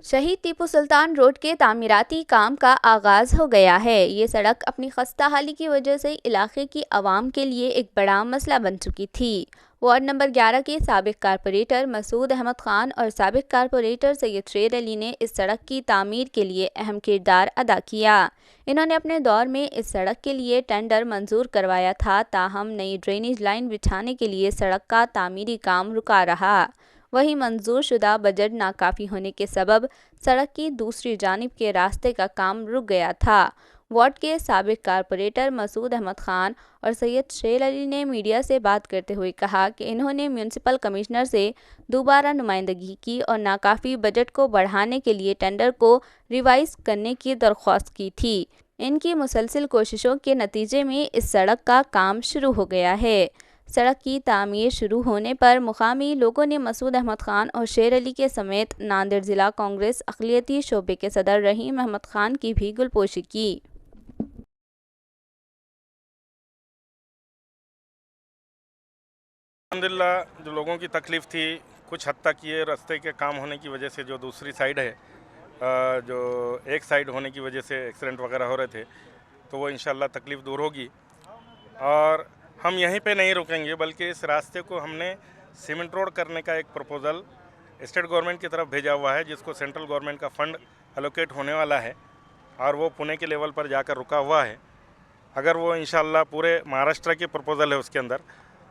शहीद टीपू सुल्तान रोड के तामीराती काम का आगाज़ हो गया है। ये सड़क अपनी खस्ता हाली की वजह से इलाके की आवाम के लिए एक बड़ा मसला बन चुकी थी। वार्ड नंबर 11 के साबिक कारपोरेटर मसूद अहमद खान और साबिक कारपोरेटर सैयद शेर अली ने इस सड़क की तामीर के लिए अहम किरदार अदा किया। इन्होंने अपने दौर में इस सड़क के लिए टेंडर मंजूर करवाया था, ताहम नई ड्रेनेज लाइन बिछाने के लिए सड़क का तामीरी काम रुका रहा। वहीं मंजूर शुदा बजट नाकाफ़ी होने के सबब सड़क की दूसरी जानिब के रास्ते का काम रुक गया था। वार्ड के साबिक कारपोरेटर मसूद अहमद खान और सैयद शेर अली ने मीडिया से बात करते हुए कहा कि इन्होंने म्यूनसिपल कमिश्नर से दोबारा नुमाइंदगी की और नाकाफ़ी बजट को बढ़ाने के लिए टेंडर को रिवाइज करने की दरख्वास्त की थी। इनकी मुसलसल कोशिशों के नतीजे में इस सड़क का काम शुरू हो गया है। सड़क की तामीर शुरू होने पर मुकामी लोगों ने मसूद अहमद खान और शेर अली के समेत नांदेड़ ज़िला कांग्रेस अक़लियती शोबे के सदर रहीम अहमद खान की भी गुलपोशी की। अल्हम्दुलिल्लाह जो लोगों की तकलीफ़ थी कुछ हद तक ये रास्ते के काम होने की वजह से जो दूसरी साइड है, जो एक साइड होने की वजह से एक्सीडेंट वगैरह हो रहे थे, तो वो इंशाल्लाह तकलीफ़ दूर होगी। और हम यहीं पे नहीं रुकेंगे, बल्कि इस रास्ते को हमने सीमेंट रोड करने का एक प्रपोज़ल स्टेट गवर्नमेंट की तरफ भेजा हुआ है, जिसको सेंट्रल गवर्नमेंट का फ़ंड एलोकेट होने वाला है और वो पुणे के लेवल पर जाकर रुका हुआ है। अगर वो इंशाल्लाह पूरे महाराष्ट्र के प्रपोज़ल है, उसके अंदर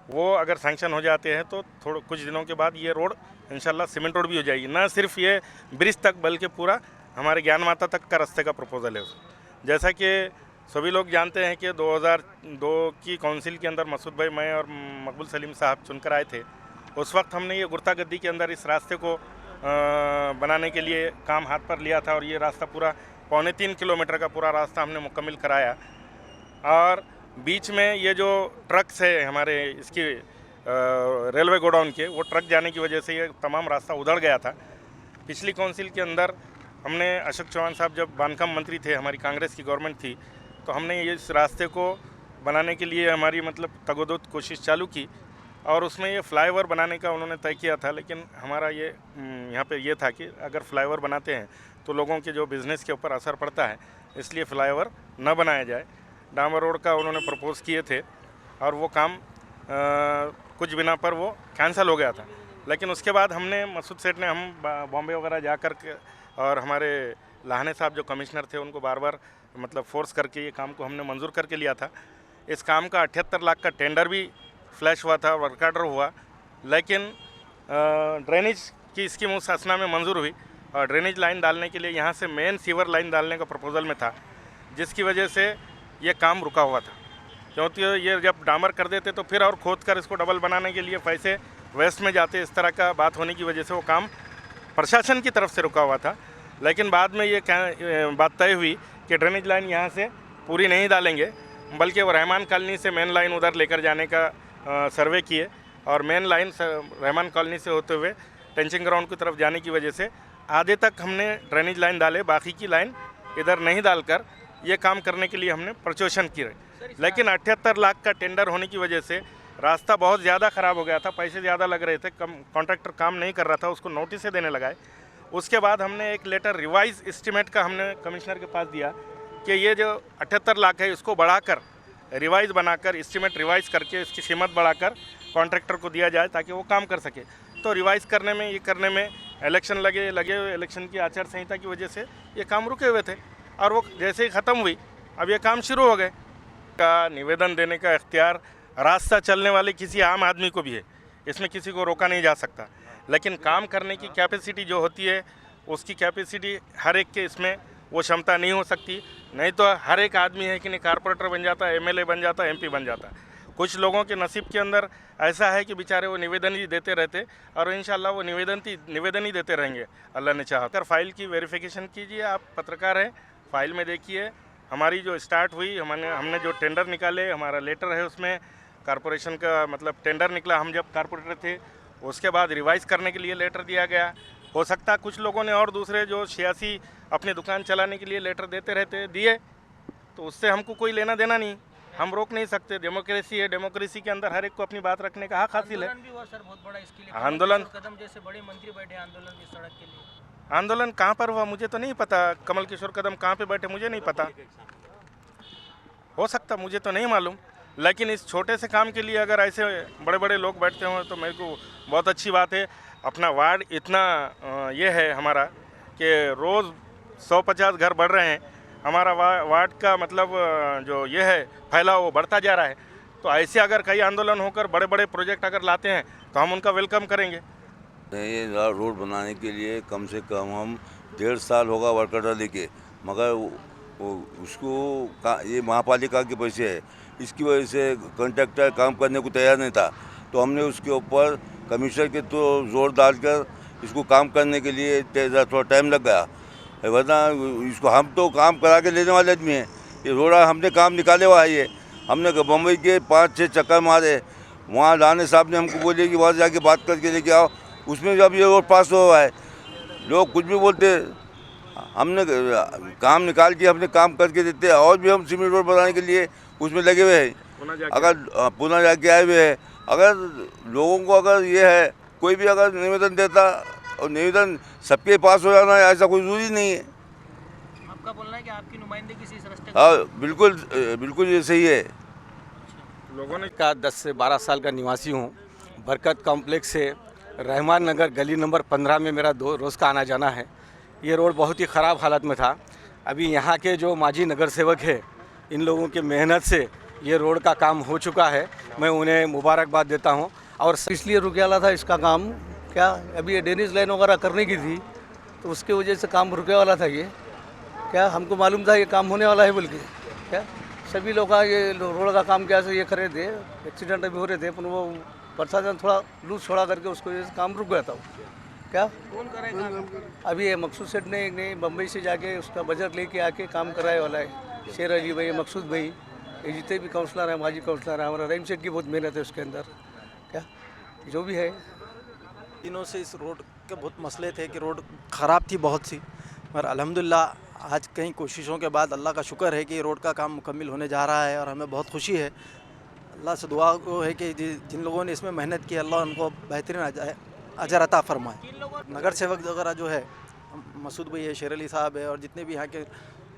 वो अगर सैंक्शन हो जाते हैं तो थोड़ा कुछ दिनों के बाद ये रोड इंशाल्लाह सीमेंट रोड भी हो जाएगी। ना सिर्फ ये ब्रिज तक बल्कि पूरा हमारे ज्ञान माता तक का रास्ते का प्रपोज़ल है। जैसा कि सभी लोग जानते हैं कि 2002 की काउंसिल के अंदर मसूद भाई, मैं और मकबूल सलीम साहब चुनकर आए थे। उस वक्त हमने ये गुर्तागद्दी के अंदर इस रास्ते को बनाने के लिए काम हाथ पर लिया था और ये रास्ता पूरा 3.25 किलोमीटर का पूरा रास्ता हमने मुकम्मल कराया। और बीच में ये जो ट्रक्स है हमारे इसकी रेलवे गोडाउन के, वो ट्रक जाने की वजह से ये तमाम रास्ता उधड़ गया था। पिछली काउंसिल के अंदर हमने अशोक चौहान साहब जब बांधकाम मंत्री थे, हमारी कांग्रेस की गवर्नमेंट थी, तो हमने ये इस रास्ते को बनाने के लिए हमारी तगोदोत कोशिश चालू की और उसमें ये फ्लाईओवर बनाने का उन्होंने तय किया था। लेकिन हमारा ये यहाँ पे ये था कि अगर फ्लाईओवर बनाते हैं तो लोगों के जो बिज़नेस के ऊपर असर पड़ता है, इसलिए फ्लाईओवर न बनाया जाए। डामर रोड का उन्होंने प्रपोज़ किए थे और वो काम कुछ बिना पर वो कैंसिल हो गया था। लेकिन उसके बाद हमने मसूद सेठ ने हम बॉम्बे वगैरह जाकर के और हमारे लाहने साहब जो कमिश्नर थे उनको बार बार फोर्स करके ये काम को हमने मंजूर करके लिया था। इस काम का 78 लाख का टेंडर भी फ्लैश हुआ था, वर्क ऑर्डर हुआ, लेकिन ड्रेनेज की स्कीम उस असना में मंजूर हुई और ड्रेनेज लाइन डालने के लिए यहाँ से मेन सीवर लाइन डालने का प्रपोज़ल में था, जिसकी वजह से ये काम रुका हुआ था। क्योंकि ये जब डामर कर देते तो फिर और खोद कर इसको डबल बनाने के लिए पैसे वेस्ट में जाते, इस तरह का बात होने की वजह से वो काम प्रशासन की तरफ से रुका हुआ था। लेकिन बाद में ये बात तय हुई कि ड्रेनेज लाइन यहाँ से पूरी नहीं डालेंगे, बल्कि वो रहमान कॉलोनी से मेन लाइन उधर लेकर जाने का सर्वे किए और मेन लाइन रहमान कॉलोनी से होते हुए टेंचिंग ग्राउंड की तरफ जाने की वजह से आधे तक हमने ड्रेनेज लाइन डाले, बाकी की लाइन इधर नहीं डालकर ये काम करने के लिए हमने प्रचोषण किए। लेकिन 78 लाख का टेंडर होने की वजह से रास्ता बहुत ज़्यादा ख़राब हो गया था, पैसे ज़्यादा लग रहे थे, कॉन्ट्रैक्टर काम नहीं कर रहा था, उसको नोटिस देने लगाए। उसके बाद हमने एक लेटर रिवाइज एस्टीमेट का हमने कमिश्नर के पास दिया कि ये जो 78 लाख है इसको बढ़ाकर रिवाइज बनाकर एस्टीमेट रिवाइज करके इसकी कीमत बढ़ाकर कॉन्ट्रैक्टर को दिया जाए ताकि वो काम कर सके। तो रिवाइज करने में ये करने में इलेक्शन लगे इलेक्शन की आचार संहिता की वजह से ये काम रुके हुए थे और वो जैसे ही ख़त्म हुई अब ये काम शुरू हो गए। का निवेदन देने का इख्तियार रास्ता चलने वाले किसी आम आदमी को भी है, इसमें किसी को रोका नहीं जा सकता। लेकिन काम करने की कैपेसिटी जो होती है उसकी कैपेसिटी हर एक के इसमें वो क्षमता नहीं हो सकती। नहीं तो हर एक आदमी है कि नहीं कारपोरेटर बन जाता, एमएलए बन जाता, एमपी बन जाता। कुछ लोगों के नसीब के अंदर ऐसा है कि बेचारे वो निवेदन ही देते रहते और इंशाल्लाह वो निवेदन ही देते रहेंगे, अल्लाह ने चाहा। कर फाइल की वेरिफिकेशन कीजिए, आप पत्रकार हैं, फाइल में देखिए हमारी जो स्टार्ट हुई, हमने जो टेंडर निकाले, हमारा लेटर है उसमें कारपोरेशन का टेंडर निकला, हम जब कारपोरेटर थे उसके बाद रिवाइज़ करने के लिए लेटर दिया गया। हो सकता है कुछ लोगों ने और दूसरे जो 86 अपनी दुकान चलाने के लिए लेटर देते रहते दिए, तो उससे हमको कोई लेना देना नहीं, हम रोक नहीं सकते। डेमोक्रेसी है, डेमोक्रेसी के अंदर हर एक को अपनी बात रखने का हक हासिल है। आंदोलन भी हुआ सर बहुत बड़ा इसके लिए, आंदोलन कदम जैसे बड़े मंत्री बैठे आंदोलन इस सड़क के लिए। आंदोलन कहाँ पर हुआ मुझे तो नहीं पता, कमल किशोर कदम कहाँ पे बैठे मुझे नहीं पता, हो सकता मुझे तो नहीं मालूम। लेकिन इस छोटे से काम के लिए अगर ऐसे बड़े बड़े लोग बैठते हों तो मेरे को बहुत अच्छी बात है। अपना वार्ड इतना ये है हमारा कि रोज़ 150 घर बढ़ रहे हैं, हमारा वार्ड का मतलब जो ये है फैलाव वो बढ़ता जा रहा है। तो ऐसे अगर कई आंदोलन होकर बड़े बड़े प्रोजेक्ट अगर लाते हैं तो हम उनका वेलकम करेंगे। ये रोड बनाने के लिए कम से कम हम 1.5 साल होगा वर्कर डाले के, मगर उसको ये महापालिका के पैसे है, इसकी वजह से कॉन्ट्रैक्टर काम करने को तैयार नहीं था। तो हमने उसके ऊपर कमिश्नर के तो जोर डालकर इसको काम करने के लिए थोड़ा टाइम लग गया, वरना इसको हम तो काम करा के लेने वाले आदमी हैं। ये रोड़ा हमने काम निकाले हुआ है। ये हमने बम्बई के 5-6 चक्कर मारे, वहाँ लाने साहब ने हमको बोले कि वहाँ जाके बात करके लेके आओ, उसमें जब ये रोड पास हुआ है लोग कुछ भी बोलते, हमने काम निकाल के हमने काम करके देते। और भी हम सीमेंट रोड बनाने के लिए उसमें लगे हुए हैं, अगर पुनः जाके आए हुए हैं। अगर लोगों को अगर ये है कोई भी अगर निवेदन देता और निवेदन सबके पास हो जाना ऐसा कोई जरूरी नहीं है। आपका बोलना है कि आपकी नुमाइंदगी इस रास्ते हाँ बिल्कुल ये सही है। लोगों ने का 10 से 12 साल का निवासी हूँ। बरकत कॉम्प्लेक्स से रहमान नगर गली नंबर 15 में मेरा रोज़ का आना जाना है। ये रोड बहुत ही ख़राब हालत में था। अभी यहाँ के जो माजी नगर सेवक है, इन लोगों की मेहनत से ये रोड का काम हो चुका है, मैं उन्हें मुबारकबाद देता हूँ। और इसलिए रुके वाला था इसका काम, क्या अभी ये ड्रेनेज लाइन वगैरह करने की थी तो उसके वजह से काम रुके वाला था। ये क्या हमको मालूम था ये काम होने वाला है बोल के, क्या सभी लोग ये रोड का काम क्या से ये कर रहे थे, एक्सीडेंट अभी हो रहे थे, पर वो प्रशासन थोड़ा लूज छोड़ा करके उसको काम रुक गया था। क्या कौन करेगा अभी ये मकसूद सेठ ने बम्बई से जाके उसका बजट लेके आके काम कराए वाला है। शेर अली भाई, मकसूद भाई, ये जितने भी काउंसलर हैं, माजी काउंसलर हैं, हमारा रहीम सेठ की बहुत मेहनत है उसके अंदर। क्या जो भी है दिनों से इस रोड के बहुत मसले थे कि रोड ख़राब थी बहुत सी, पर अल्हम्दुलिल्लाह आज कई कोशिशों के बाद अल्लाह का शुक्र है कि रोड का काम मुकम्मिल होने जा रहा है और हमें बहुत खुशी है। अल्लाह से दुआ वो है कि जिन लोगों ने इसमें मेहनत की अल्लाह उनको बेहतरीन अजर अता फरमाए। नगर सेवक वगैरह जो है मसूद भाई है, शेर अली साहब है और जितने भी यहाँ के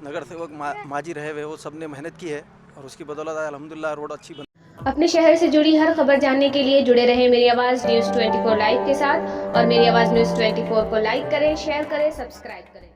नगर सेवक माजी रहे हुए वो सब ने मेहनत की है और उसकी बदौलत अल्हम्दुलिल्लाह रोड अच्छी बनी। अपने शहर से जुड़ी हर खबर जानने के लिए जुड़े रहें मेरी आवाज़ न्यूज़ 24 लाइव के साथ और मेरी आवाज़ न्यूज़ 24 को लाइक करें, शेयर करें, सब्सक्राइब करें।